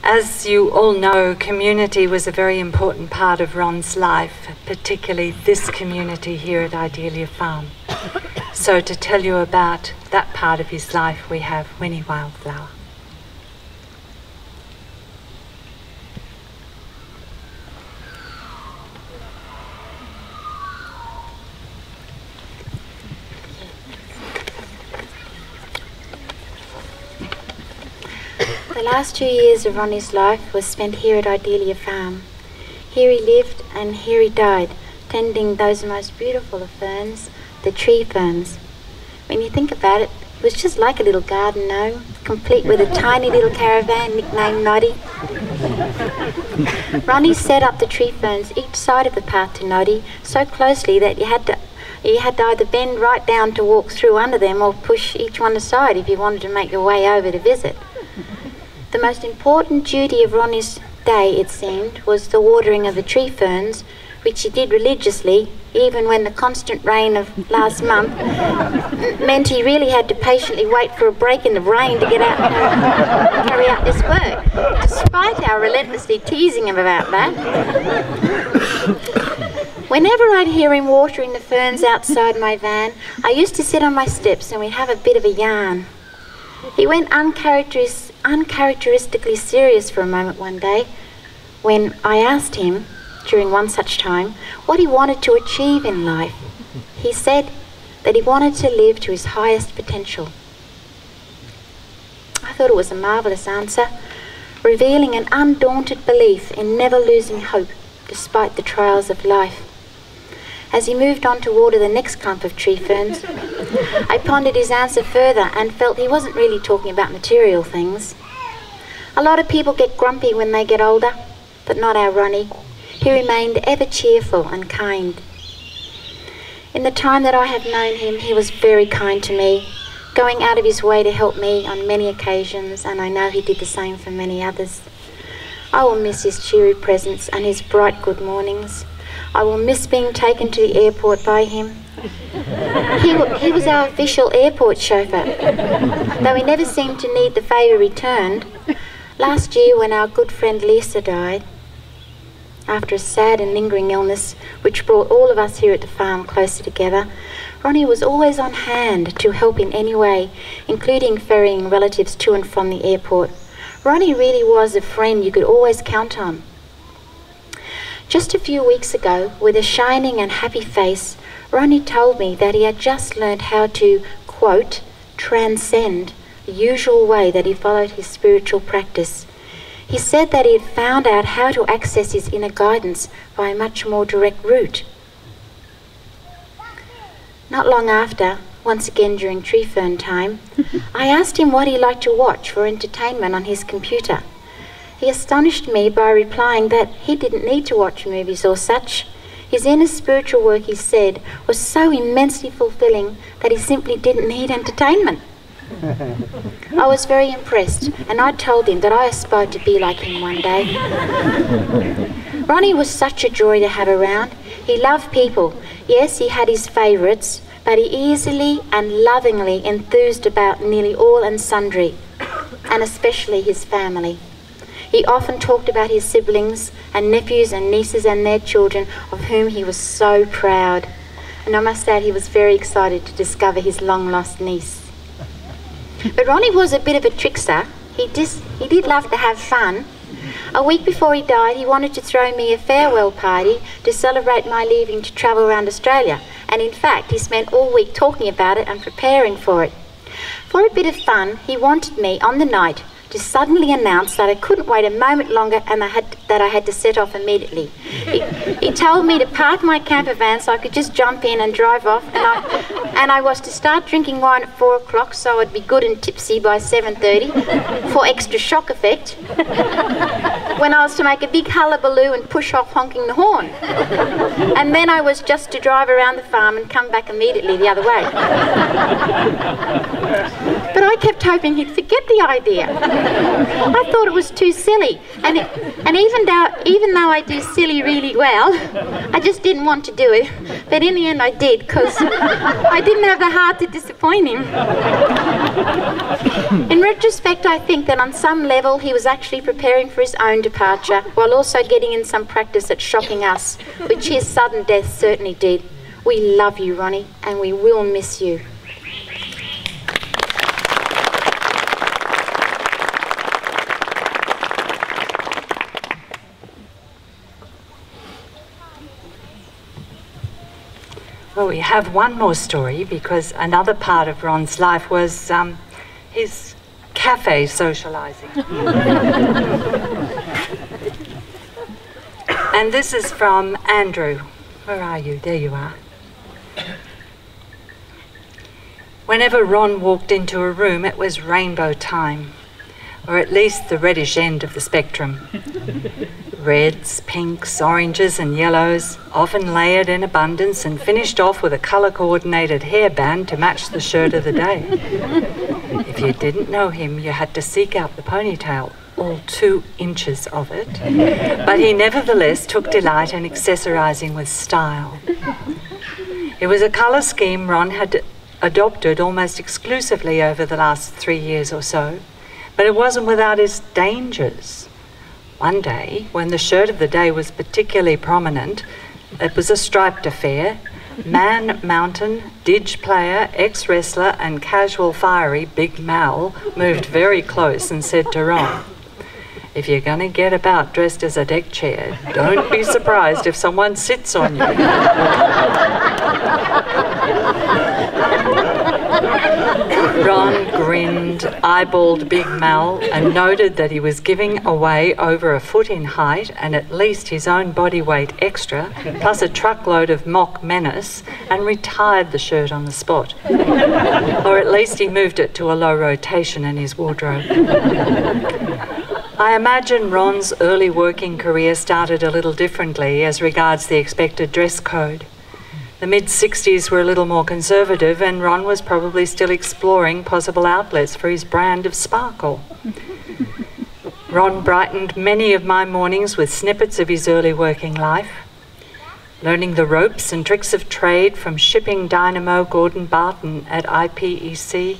As you all know, community was a very important part of Ron's life, particularly this community here at Idealia Farm. So to tell you about that part of his life, we have Winnie Wildflower. The last 2 years of Ronnie's life was spent here at Idealia Farm. Here he lived and here he died, tending those most beautiful of ferns, the tree ferns. When you think about it, it was just like a little garden gnome, complete with a tiny little caravan nicknamed Noddy. Ronnie set up the tree ferns each side of the path to Noddy so closely that you had to either bend right down to walk through under them or push each one aside if you wanted to make your way over to visit. The most important duty of Ronnie's day, it seemed, was the watering of the tree ferns, which he did religiously, even when the constant rain of last month meant he really had to patiently wait for a break in the rain to get out and carry out this work, despite our relentlessly teasing him about that. Whenever I'd hear him watering the ferns outside my van, I used to sit on my steps and we'd have a bit of a yarn. He went uncharacteristically serious for a moment one day when I asked him, during one such time, what he wanted to achieve in life. He said that he wanted to live to his highest potential. I thought it was a marvellous answer, revealing an undaunted belief in never losing hope despite the trials of life. As he moved on to water the next clump of tree ferns, I pondered his answer further and felt he wasn't really talking about material things. A lot of people get grumpy when they get older, but not our Ronnie. He remained ever cheerful and kind. In the time that I have known him, he was very kind to me, going out of his way to help me on many occasions, and I know he did the same for many others. I will miss his cheery presence and his bright good mornings. I will miss being taken to the airport by him. He was our official airport chauffeur, though he never seemed to need the favour returned. Last year, when our good friend Lisa died, after a sad and lingering illness which brought all of us here at the farm closer together, Ronnie was always on hand to help in any way, including ferrying relatives to and from the airport. Ronnie really was a friend you could always count on. Just a few weeks ago, with a shining and happy face, Ronnie told me that he had just learned how to, quote, transcend the usual way that he followed his spiritual practice. He said that he had found out how to access his inner guidance by a much more direct route. Not long after, once again during tree fern time, I asked him what he liked to watch for entertainment on his computer. He astonished me by replying that he didn't need to watch movies or such. His inner spiritual work, he said, was so immensely fulfilling that he simply didn't need entertainment. I was very impressed, and I told him that I aspired to be like him one day. Ronnie was such a joy to have around. He loved people. Yes, he had his favourites, but he easily and lovingly enthused about nearly all and sundry, and especially his family. He often talked about his siblings and nephews and nieces and their children, of whom he was so proud. And I must add, he was very excited to discover his long-lost niece. But Ronnie was a bit of a trickster. He did love to have fun. A week before he died, he wanted to throw me a farewell party to celebrate my leaving to travel around Australia. And in fact, he spent all week talking about it and preparing for it. For a bit of fun, he wanted me on the night to suddenly announce that I couldn't wait a moment longer and that I had to set off immediately. He told me to park my camper van so I could just jump in and drive off, and I was to start drinking wine at 4 o'clock so I'd be good and tipsy by 7:30 for extra shock effect, when I was to make a big hullabaloo and push off honking the horn. And then I was just to drive around the farm and come back immediately the other way. But I kept hoping he'd forget the idea. I thought it was too silly, and even though I do silly really well, I just didn't want to do it. But in the end I did, because I didn't have the heart to disappoint him. In retrospect, I think that on some level he was actually preparing for his own departure, while also getting in some practice at shocking us, which his sudden death certainly did. We love you, Ronnie, and we will miss you. Well, we have one more story, because another part of Ron's life was his cafe socialising. And this is from Andrew. Where are you? There you are. Whenever Ron walked into a room, it was rainbow time, or at least the reddish end of the spectrum. Reds, pinks, oranges and yellows, often layered in abundance and finished off with a colour-coordinated hairband to match the shirt of the day. If you didn't know him, you had to seek out the ponytail, all 2 inches of it, but he nevertheless took delight in accessorising with style. It was a colour scheme Ron had adopted almost exclusively over the last 3 years or so, but it wasn't without its dangers. One day, when the shirt of the day was particularly prominent, it was a striped affair. Man Mountain, Didge player, ex-wrestler and casual fiery Big Mal moved very close and said to Ron, "If you're going to get about dressed as a deck chair, don't be surprised if someone sits on you." Ron grinned, eyeballed Big Mal, and noted that he was giving away over a foot in height and at least his own body weight extra, plus a truckload of mock menace, and retired the shirt on the spot. Or at least he moved it to a low rotation in his wardrobe. I imagine Ron's early working career started a little differently as regards the expected dress code. The mid-60s were a little more conservative, and Ron was probably still exploring possible outlets for his brand of sparkle. Ron brightened many of my mornings with snippets of his early working life, learning the ropes and tricks of trade from shipping dynamo Gordon Barton at IPEC,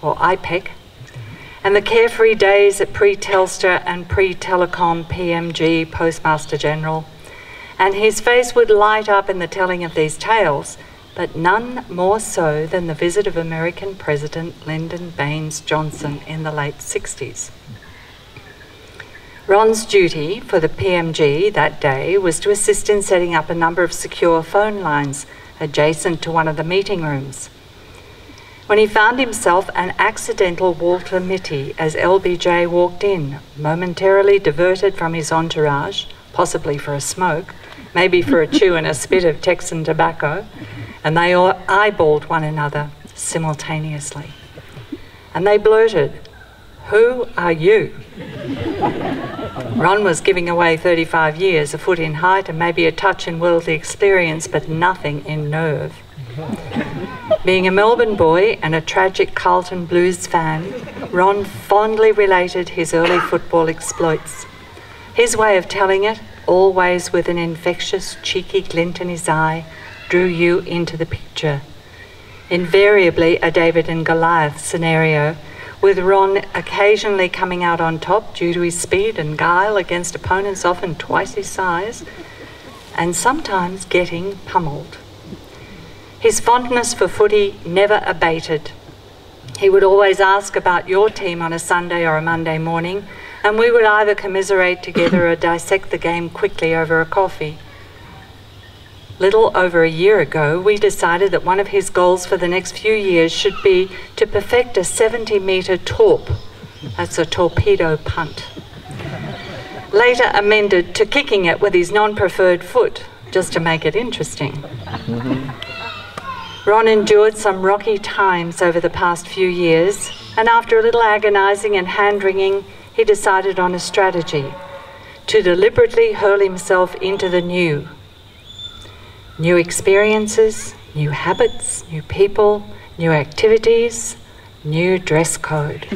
or IPEC, and the carefree days at pre-Telstra and pre-Telecom PMG Postmaster General. And his face would light up in the telling of these tales, but none more so than the visit of American President Lyndon Baines Johnson in the late 60s. Ron's duty for the PMG that day was to assist in setting up a number of secure phone lines adjacent to one of the meeting rooms. When he found himself an accidental Walter Mitty as LBJ walked in, momentarily diverted from his entourage, possibly for a smoke, maybe for a chew and a spit of Texan tobacco, and they all eyeballed one another simultaneously. And they blurted, "Who are you?" Ron was giving away 35 years, a foot in height and maybe a touch in worldly experience, but nothing in nerve. Being a Melbourne boy and a tragic Carlton Blues fan, Ron fondly related his early football exploits. His way of telling it, always with an infectious, cheeky glint in his eye, drew you into the picture. Invariably a David and Goliath scenario, with Ron occasionally coming out on top due to his speed and guile against opponents often twice his size, and sometimes getting pummeled. His fondness for footy never abated. He would always ask about your team on a Sunday or a Monday morning, and we would either commiserate together or dissect the game quickly over a coffee. Little over a year ago, we decided that one of his goals for the next few years should be to perfect a 70-metre torp. That's a torpedo punt. Later amended to kicking it with his non-preferred foot, just to make it interesting. Ron endured some rocky times over the past few years, and after a little agonising and hand-wringing, he decided on a strategy: to deliberately hurl himself into the new. New experiences, new habits, new people, new activities, New dress code.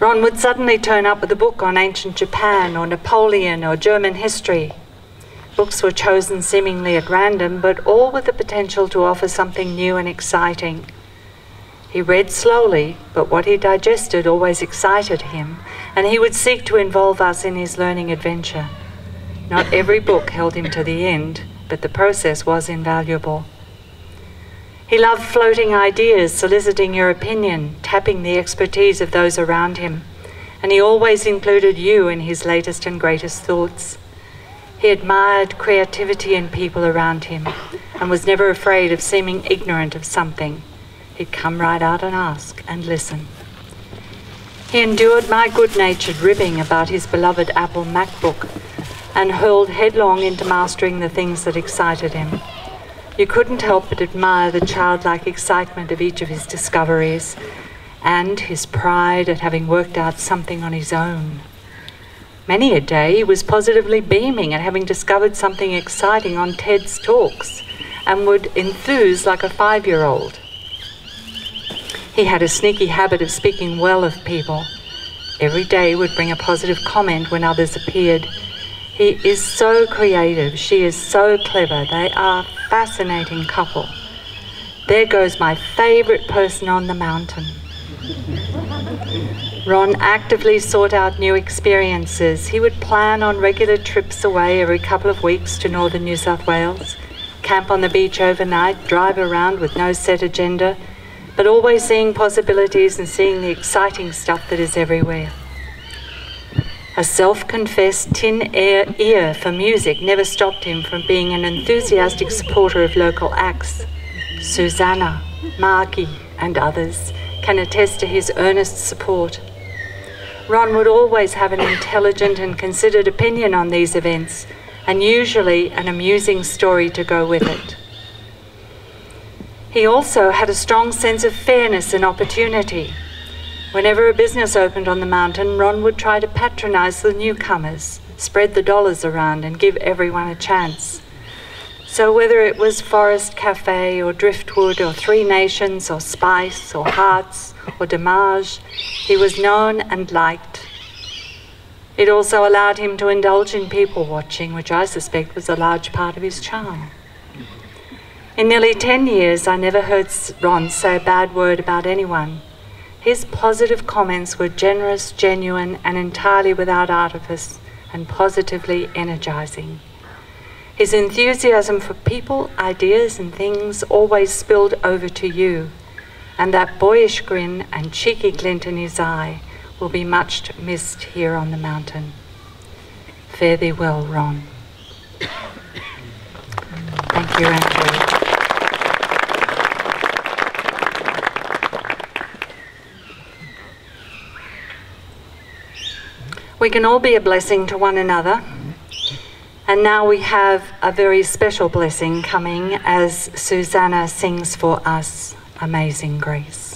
Ron would suddenly turn up with a book on ancient Japan or Napoleon or German history. Books were chosen seemingly at random, but all with the potential to offer something new and exciting. He read slowly, but what he digested always excited him, and he would seek to involve us in his learning adventure. Not every book held him to the end, but the process was invaluable. He loved floating ideas, soliciting your opinion, tapping the expertise of those around him, and he always included you in his latest and greatest thoughts. He admired creativity in people around him and was never afraid of seeming ignorant of something. He'd come right out and ask and listen. He endured my good-natured ribbing about his beloved Apple MacBook and hurled headlong into mastering the things that excited him. You couldn't help but admire the childlike excitement of each of his discoveries and his pride at having worked out something on his own. Many a day he was positively beaming at having discovered something exciting on TED's talks and would enthuse like a 5-year-old. He had a sneaky habit of speaking well of people. Every day would bring a positive comment when others appeared. He is so creative, she is so clever, they are a fascinating couple. There goes my favourite person on the mountain. Ron actively sought out new experiences. He would plan on regular trips away every couple of weeks to northern New South Wales, camp on the beach overnight, drive around with no set agenda, but always seeing possibilities and seeing the exciting stuff that is everywhere. A self-confessed tin ear for music never stopped him from being an enthusiastic supporter of local acts. Susanna, Marky, and others can attest to his earnest support. Ron would always have an intelligent and considered opinion on these events, and usually an amusing story to go with it. He also had a strong sense of fairness and opportunity. Whenever a business opened on the mountain, Ron would try to patronize the newcomers, spread the dollars around, and give everyone a chance. So whether it was Forest Cafe or Driftwood or Three Nations or Spice or Hearts or Damage, he was known and liked. It also allowed him to indulge in people watching, which I suspect was a large part of his charm. In nearly 10 years, I never heard Ron say a bad word about anyone. His positive comments were generous, genuine, and entirely without artifice, and positively energizing. His enthusiasm for people, ideas, and things always spilled over to you, and that boyish grin and cheeky glint in his eye will be much missed here on the mountain. Fare thee well, Ron. Thank you, Andrew. We can all be a blessing to one another. And now we have a very special blessing coming as Susanna sings for us, Amazing Grace.